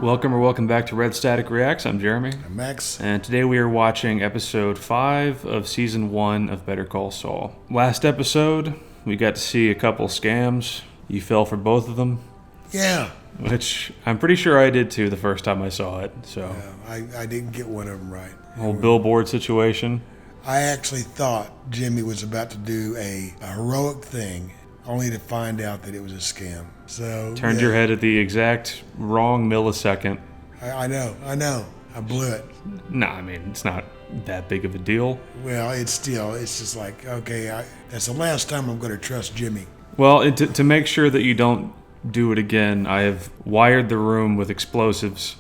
Welcome back to Red Static Reacts. I'm Jeremy. I'm Max. And today we are watching episode 5 of season 1 of Better Call Saul. Last episode, we got to see a couple scams. You fell for both of them. Yeah. Which I'm pretty sure I did too the first time I saw it. So I didn't get one of them right. Whole billboard situation. I actually thought Jimmy was about to do a heroic thing, only to find out that it was a scam. So Turned your head at the exact wrong millisecond. I know. I blew it. Nah, I mean, it's not that big of a deal. Well, it's just like, okay, that's the last time I'm going to trust Jimmy. Well, to make sure that you don't do it again, I have wired the room with explosives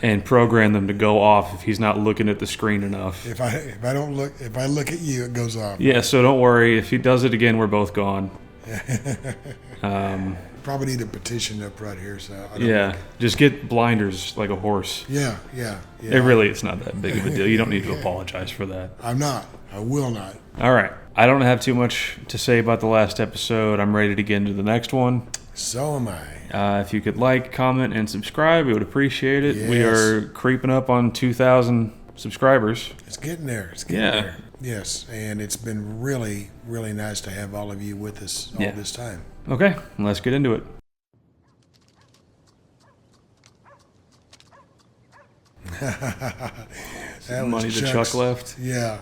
and programmed them to go off if he's not looking at the screen enough. If I look at you, it goes off. Yeah, so don't worry. If he does it again, we're both gone. Probably need a petition up right here. So just get blinders like a horse. Yeah. It's not that big of a deal. You don't need to apologize for that. I'm not. I will not. All right. I don't have too much to say about the last episode. I'm ready to get into the next one. So am I. If you could like, comment, and subscribe, we would appreciate it. Yes. We are creeping up on 2,000 subscribers. It's getting there. It's getting there. Yes, and it's been really, really nice to have all of you with us all this time. Okay, let's get into it. That money was that Chuck left. Yeah.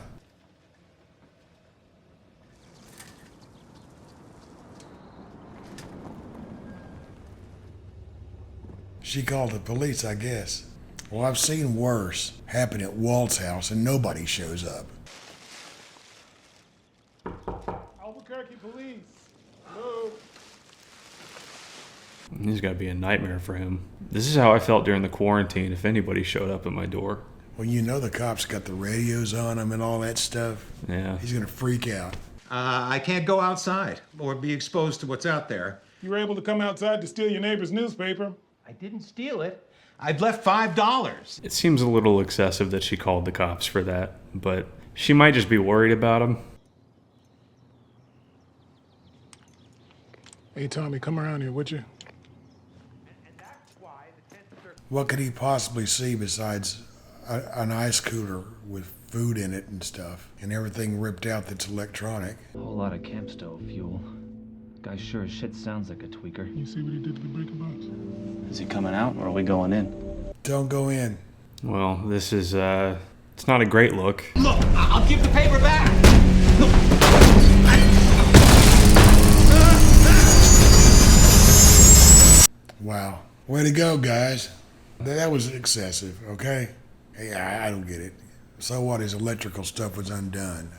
She called the police, I guess. Well, I've seen worse happen at Walt's house and nobody shows up. Albuquerque police. Hello. He's got to be a nightmare for him. This is how I felt during the quarantine if anybody showed up at my door. Well, you know the cops got the radios on them and all that stuff. Yeah. He's going to freak out. I can't go outside or be exposed to what's out there. You were able to come outside to steal your neighbor's newspaper. I didn't steal it. I've left $5. It seems a little excessive that she called the cops for that, but she might just be worried about him. Hey, Tommy, come around here, would you? What could he possibly see besides an ice cooler with food in it and stuff, and everything ripped out that's electronic? A whole lot of camp stove fuel. Guy sure as shit sounds like a tweaker. You see what he did to the breaker box? Is he coming out or are we going in? Don't go in. Well, this is, it's not a great look. Look, I'll give the paper back. Wow. Way to go, guys. That was excessive, okay? Hey, I don't get it. So what? His electrical stuff was undone.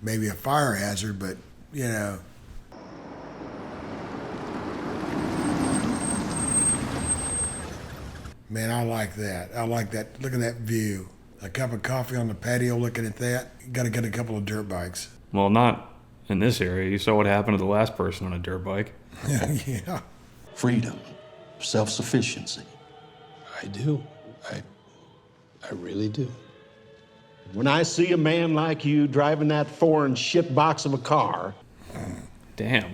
Maybe a fire hazard, but, you know. Man, I like that. I like that. Look at that view. A cup of coffee on the patio looking at that. You got to get a couple of dirt bikes. Well, not in this area. You saw what happened to the last person on a dirt bike. Yeah. Freedom, self-sufficiency. I do. I really do. When I see a man like you driving that foreign shitbox of a car. Damn.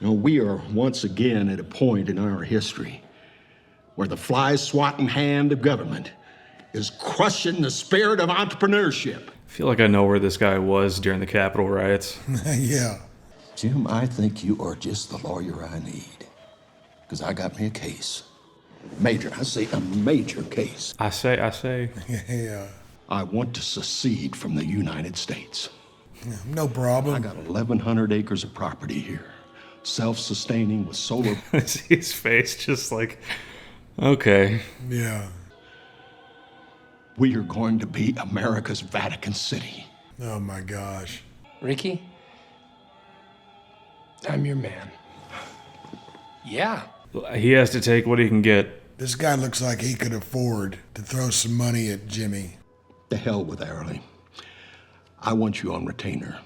You know, we are once again at a point in our history where the fly-swatting hand of government is crushing the spirit of entrepreneurship. I feel like I know where this guy was during the Capitol riots. Yeah. Jim, I think you are just the lawyer I need. Because I got me a case. Major, I say a major case. I say. Yeah. I want to secede from the United States. No problem. I got 1,100 acres of property here, self-sustaining with solar. See his face, just like, okay. Yeah. We are going to be America's Vatican City. Oh my gosh. Ricky? I'm your man. Yeah. He has to take what he can get. This guy looks like he could afford to throw some money at Jimmy. The hell with Arley. I want you on retainer.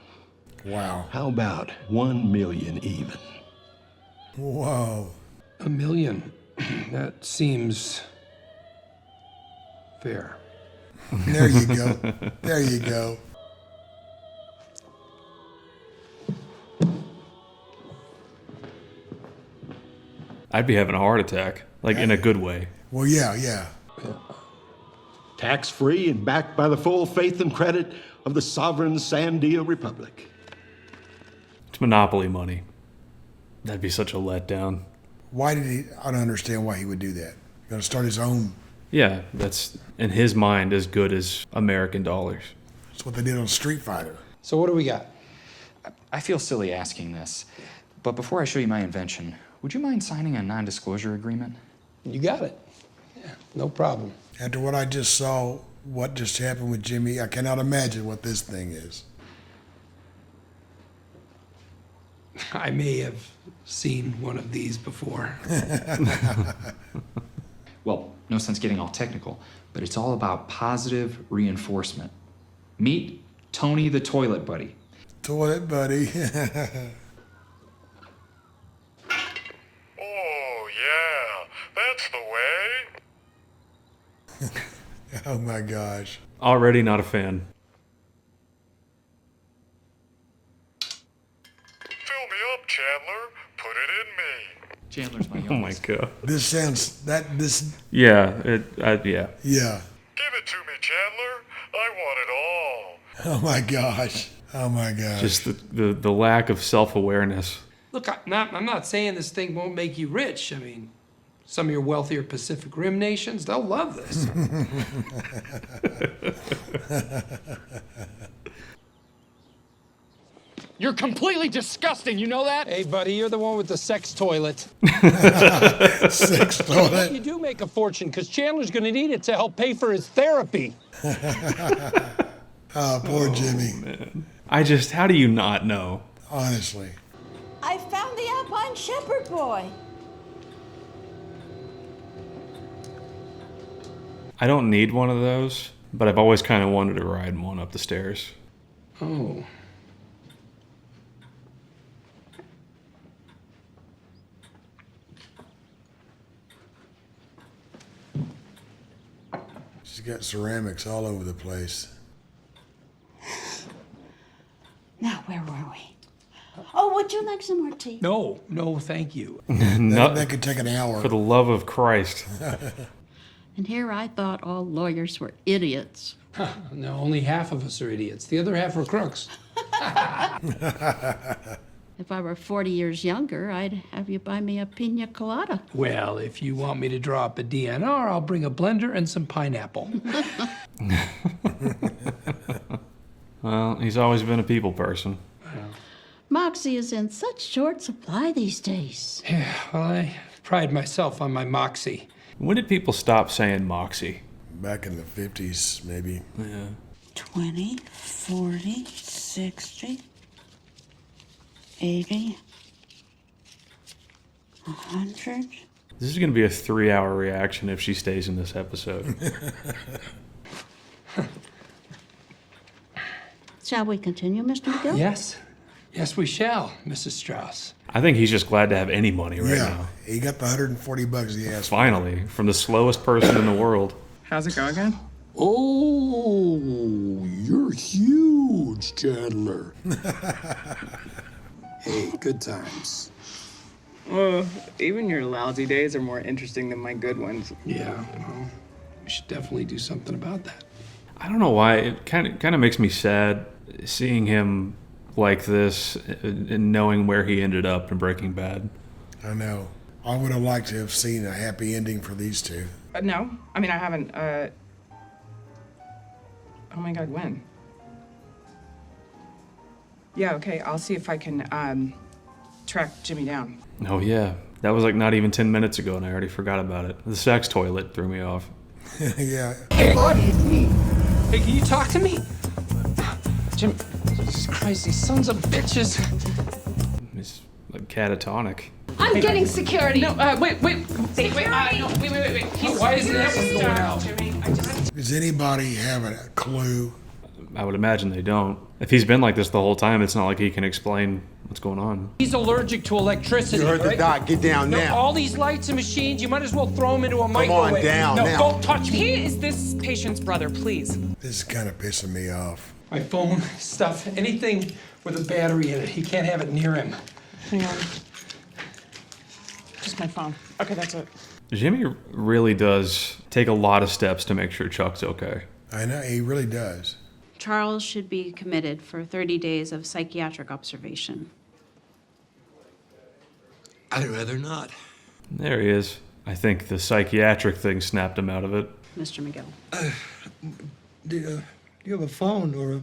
Wow. How about 1 million even? Whoa. $1 million. That seems fair. There you go. There you go. I'd be having a heart attack. Like in a good way. Well, yeah. Tax-free and backed by the full faith and credit of the sovereign Sandia Republic. It's monopoly money. That'd be such a letdown. Why did he? I don't understand why he would do that. Gonna start his own. Yeah, that's in his mind as good as American dollars. That's what they did on Street Fighter. So what do we got? I feel silly asking this, but before I show you my invention, would you mind signing a non-disclosure agreement? You got it. Yeah, no problem. After what I just saw, what just happened with Jimmy, I cannot imagine what this thing is. I may have seen one of these before. Well, no sense getting all technical, but it's all about positive reinforcement. Meet Tony the Toilet Buddy. Toilet buddy. Oh, yeah, that's the way. Oh my gosh. Already not a fan. Fill me up, Chandler. Put it in me. Chandler's my Oh my youngest. god. This sounds Yeah, yeah. Give it to me, Chandler. I want it all. Oh my gosh. Oh my gosh. Just the lack of self-awareness. Look, I'm not saying this thing won't make you rich. I mean, some of your wealthier Pacific Rim nations, they'll love this. You're completely disgusting, you know that? Hey, buddy, you're the one with the sex toilet. Sex toilet. You do make a fortune, because Chandler's going to need it to help pay for his therapy. Oh, poor Jimmy. Man. How do you not know? Honestly. I found the Alpine shepherd boy. I don't need one of those, but I've always kind of wanted to ride one up the stairs. Oh. She's got ceramics all over the place. Now, where were we? Oh, would you like some more tea? No, thank you. That could take an hour. For the love of Christ. And here I thought all lawyers were idiots. No, only half of us are idiots. The other half are crooks. If I were 40 years younger, I'd have you buy me a pina colada. Well, if you want me to draw up a DNR, I'll bring a blender and some pineapple. Well, he's always been a people person. Moxie is in such short supply these days. Yeah, well, I pride myself on my moxie. When did people stop saying moxie? Back in the 50s, maybe. Yeah. 20, 40, 60, 80, 100. This is going to be a 3-hour reaction if she stays in this episode. Shall we continue, Mr. McGill? Yes. Yes, we shall, Mrs. Strauss. I think he's just glad to have any money right now. He got the $140 he asked for. Finally, from the slowest person in the world. How's it going again? Oh, you're huge, Chandler. Hey, good times. Even your lousy days are more interesting than my good ones. Yeah, well, we should definitely do something about that. I don't know why. It kind of makes me sad seeing him like this and knowing where he ended up in Breaking Bad. I know. I would have liked to have seen a happy ending for these two. No, I mean, I haven't, oh my God, when? Yeah, okay, I'll see if I can, track Jimmy down. Oh, yeah. That was like not even 10 minutes ago, and I already forgot about it. The sex toilet threw me off. Yeah. Hey, can you talk to me? Jim, Jesus Christ, these sons of bitches. It's like catatonic. I'm getting security. No, wait. Wait. Why isn't that one going out? Jimmy, Does anybody have a clue? I would imagine they don't. If he's been like this the whole time, it's not like he can explain what's going on. He's allergic to electricity. You heard the right? doc. Get down No, now. all these lights and machines, you might as well throw them into a microwave. on down no, now. don't touch me. He is this patient's brother, please. This is kind of pissing me off. My phone, stuff, anything with a battery in it. He can't have it near him. Hang on. Just my phone. Okay, that's it. Jimmy really does take a lot of steps to make sure Chuck's okay. I know, he really does. Charles should be committed for 30 days of psychiatric observation. I'd rather not. There he is. I think the psychiatric thing snapped him out of it. Mr. McGill. Do you have a phone or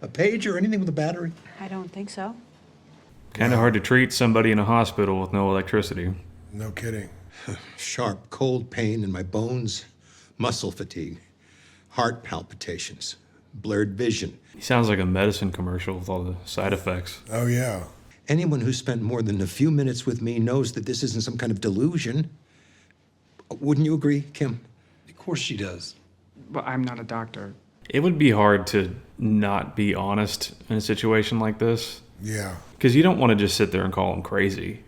a page or anything with a battery? I don't think so. Kind of hard to treat somebody in a hospital with no electricity. No kidding. Sharp, cold pain in my bones, muscle fatigue, heart palpitations, blurred vision. He sounds like a medicine commercial with all the side effects. Oh, yeah. Anyone who's spent more than a few minutes with me knows that this isn't some kind of delusion. Wouldn't you agree, Kim? Of course she does. But I'm not a doctor. It would be hard to not be honest in a situation like this. Yeah. Because you don't want to just sit there and call him crazy.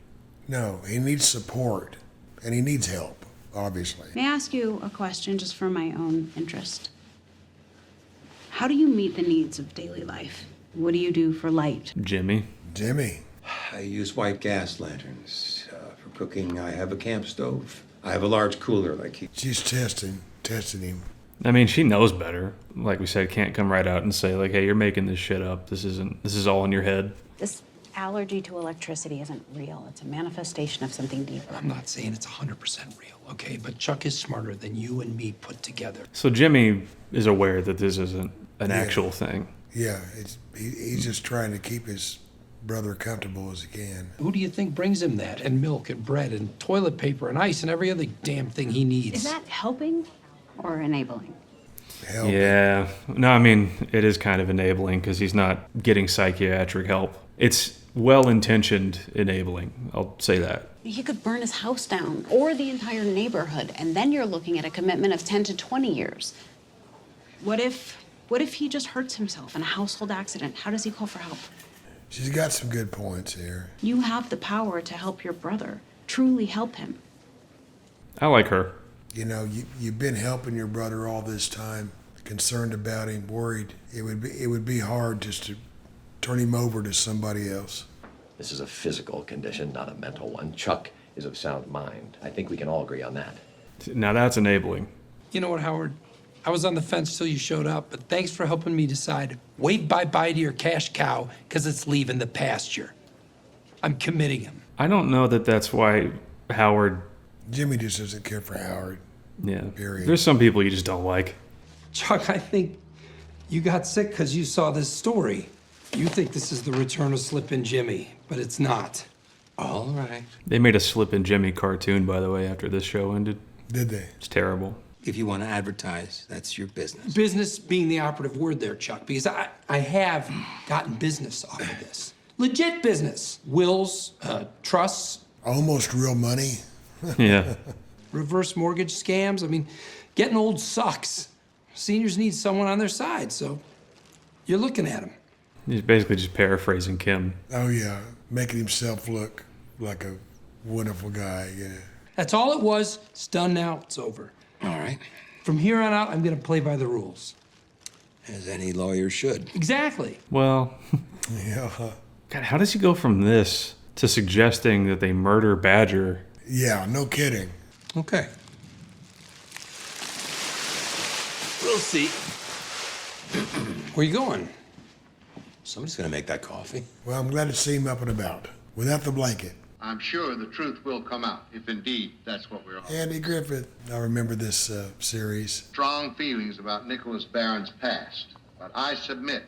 No, he needs support, and he needs help, obviously. May I ask you a question just for my own interest? How do you meet the needs of daily life? What do you do for light? Jimmy. Jimmy. I use white gas lanterns. For cooking, I have a camp stove. I have a large cooler like he... She's testing him. I mean, she knows better. Like we said, can't come right out and say, like, hey, you're making this shit up. This is all in your head. This allergy to electricity isn't real. It's a manifestation of something deeper. I'm not saying it's 100% real, okay? But Chuck is smarter than you and me put together. So Jimmy is aware that this isn't an actual thing. Yeah, he's just trying to keep his brother comfortable as he can. Who do you think brings him that? And milk and bread and toilet paper and ice and every other damn thing he needs? Is that helping or enabling? Helping. Yeah. No, I mean, it is kind of enabling because he's not getting psychiatric help. It's well-intentioned enabling. I'll say that. He could burn his house down or the entire neighborhood, and then you're looking at a commitment of 10 to 20 years. What if he just hurts himself in a household accident? How does he call for help? She's got some good points here. You have the power to help your brother. Truly help him. I like her. You know, you've been helping your brother all this time, concerned about him, worried. It would be hard just to turn him over to somebody else. This is a physical condition, not a mental one. Chuck is of sound mind. I think we can all agree on that. Now that's enabling. You know what, Howard? I was on the fence till you showed up, but thanks for helping me decide. Wave bye-bye to your cash cow, because it's leaving the pasture. I'm committing him. I don't know that that's why Howard... Jimmy just doesn't care for Howard. Yeah. Period. There's some people you just don't like. Chuck, I think you got sick because you saw this story. You think this is the return of Slippin' Jimmy, but it's not. All right. They made a Slippin' Jimmy cartoon, by the way, after this show ended. Did they? It's terrible. If you want to advertise, that's your business. Business being the operative word there, Chuck, because I have gotten business off of this. Legit business. Wills, trusts. Almost real money. Yeah. Reverse mortgage scams. I mean, getting old sucks. Seniors need someone on their side, so you're looking at them. He's basically just paraphrasing Kim. Oh, yeah. Making himself look like a wonderful guy, yeah. That's all it was. It's done now. It's over. All right. From here on out, I'm going to play by the rules. As any lawyer should. Exactly. Well, Yeah. God, how does he go from this to suggesting that they murder Badger? Yeah, no kidding. Okay. We'll see. Where you going? Somebody's gonna make that coffee. Well, I'm glad to see him up and about, without the blanket. I'm sure the truth will come out, if indeed that's what we're on. Andy Griffith. I remember this series. Strong feelings about Nicholas Barron's past, but I submit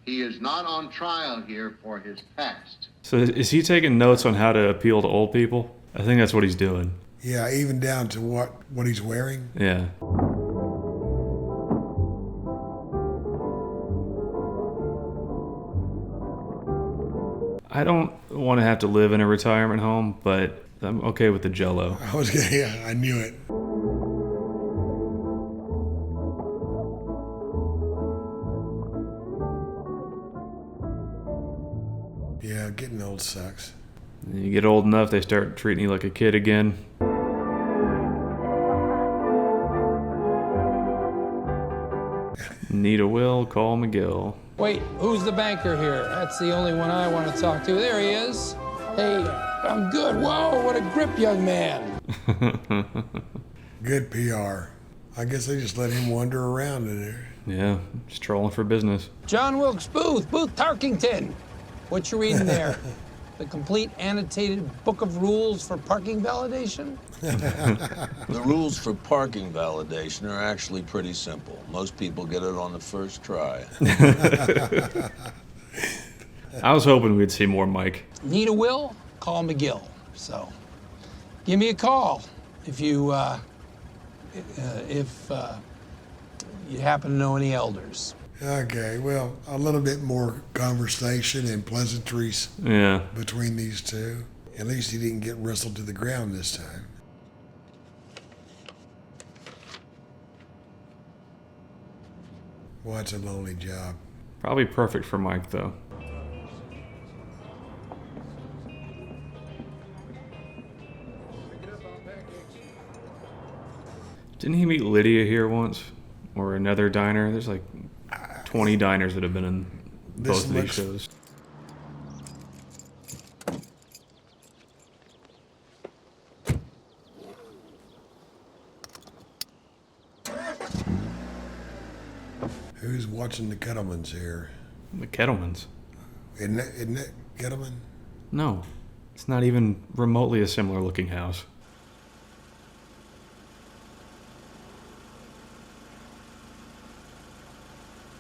he is not on trial here for his past. So is he taking notes on how to appeal to old people? I think that's what he's doing. Yeah, even down to what he's wearing. Yeah. I don't want to have to live in a retirement home, but I'm okay with the Jell-O. I knew it. Yeah, getting old sucks. You get old enough, they start treating you like a kid again. Need a will, call McGill. Wait, who's the banker here? That's the only one I want to talk to. There he is. Hey, I'm good. Whoa, what a grip, young man. Good PR. I guess they just let him wander around in there. Yeah, just trolling for business. John Wilkes Booth, Booth Tarkington. What you reading there? The complete annotated book of rules for parking validation? The rules for parking validation are actually pretty simple. Most people get it on the first try. I was hoping we'd see more Mike. Need a will? Call McGill. So, give me a call if you happen to know any elders. Okay, well, a little bit more conversation and pleasantries between these two. At least he didn't get wrestled to the ground this time. Well, it's a lonely job. Probably perfect for Mike, though. Didn't he meet Lydia here once? Or another diner? There's like 20 diners that have been in both of these shows. Who's watching the Kettlemans here? The Kettlemans? Isn't it Kettleman? No. It's not even remotely a similar looking house.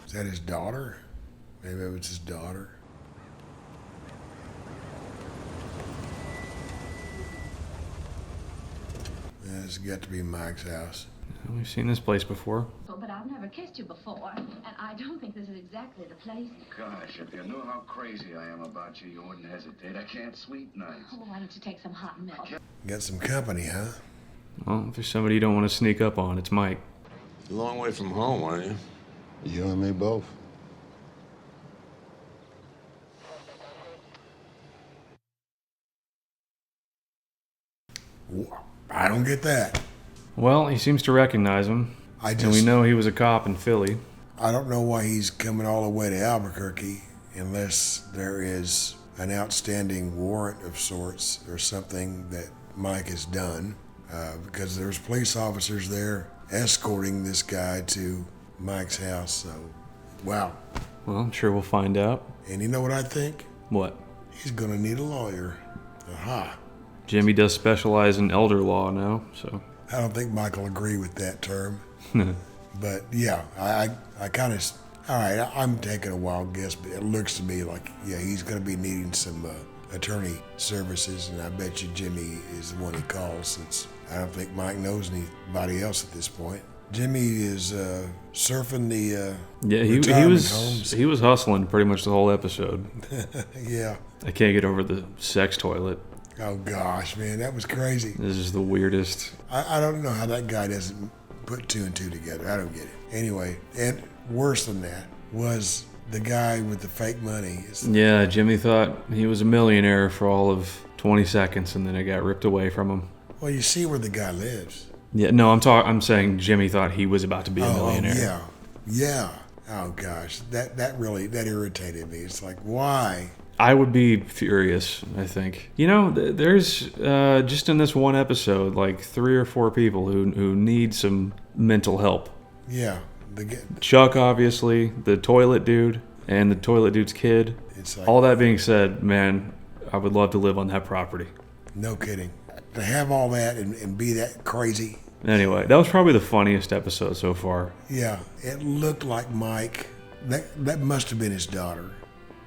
Is that his daughter? Maybe it was his daughter. Yeah, this has got to be Mike's house. We've seen this place before. But I've never kissed you before, and I don't think this is exactly the place. Gosh, if you knew how crazy I am about you, you wouldn't hesitate. I can't sleep nights. Well, why don't you take some hot milk? Got some company, huh? Well, if there's somebody you don't want to sneak up on, it's Mike. A long way from home, aren't you? You and me both. I don't get that. Well, he seems to recognize him. And we know he was a cop in Philly. I don't know why he's coming all the way to Albuquerque unless there is an outstanding warrant of sorts or something that Mike has done. Because there's police officers there escorting this guy to Mike's house. So, wow. Well, I'm sure we'll find out. And you know what I think? What? He's going to need a lawyer. Aha. Jimmy does specialize in elder law now, so. I don't think Mike will agree with that term. But yeah, I kind of, all right, I'm taking a wild guess, but it looks to me like, yeah, he's going to be needing some attorney services, and I bet you Jimmy is the one he calls, since I don't think Mike knows anybody else at this point. Jimmy is surfing the he was hustling pretty much the whole episode. Yeah. I can't get over the sex toilet. Oh gosh, man, that was crazy. This is the weirdest. I don't know how that guy doesn't put two and two together. I don't get it. Anyway, and worse than that was the guy with the fake money. Yeah, Jimmy thought he was a millionaire for all of 20 seconds, and then it got ripped away from him. Well, you see where the guy lives. Yeah, no, I'm saying Jimmy thought he was about to be a millionaire. Yeah. Oh gosh, that really irritated me. It's like, why? I would be furious, I think. You know, there's just in this one episode, like 3 or 4 people who need some mental help. Yeah. Chuck, obviously, the toilet dude, and the toilet dude's kid. It's like, all that being said, man, I would love to live on that property. No kidding. To have all that and be that crazy. Anyway, that was probably the funniest episode so far. Yeah, it looked like Mike. That must have been his daughter.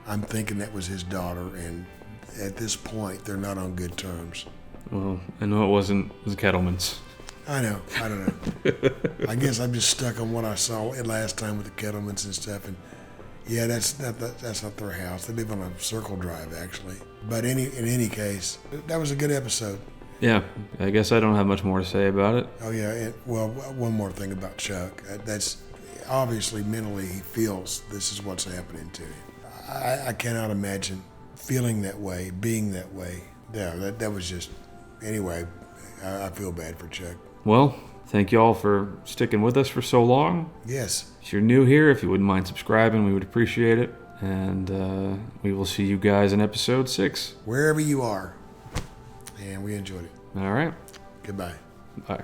I'm thinking that was his daughter, and at this point, they're not on good terms. Well, I know it wasn't the Kettlemans. I know. I don't know. I guess I'm just stuck on what I saw last time with the Kettlemans and stuff. And yeah, that's not their house. They live on a circle drive, actually. But in any case, that was a good episode. Yeah, I guess I don't have much more to say about it. Oh yeah. Well, one more thing about Chuck. That's obviously mentally he feels this is what's happening to him. I cannot imagine feeling that way, being that way. Yeah, that was just. Anyway, I feel bad for Chuck. Well, thank you all for sticking with us for so long. Yes. If you're new here, if you wouldn't mind subscribing, we would appreciate it. And we will see you guys in episode 6. Wherever you are. and we enjoyed it. All right. Goodbye. Bye.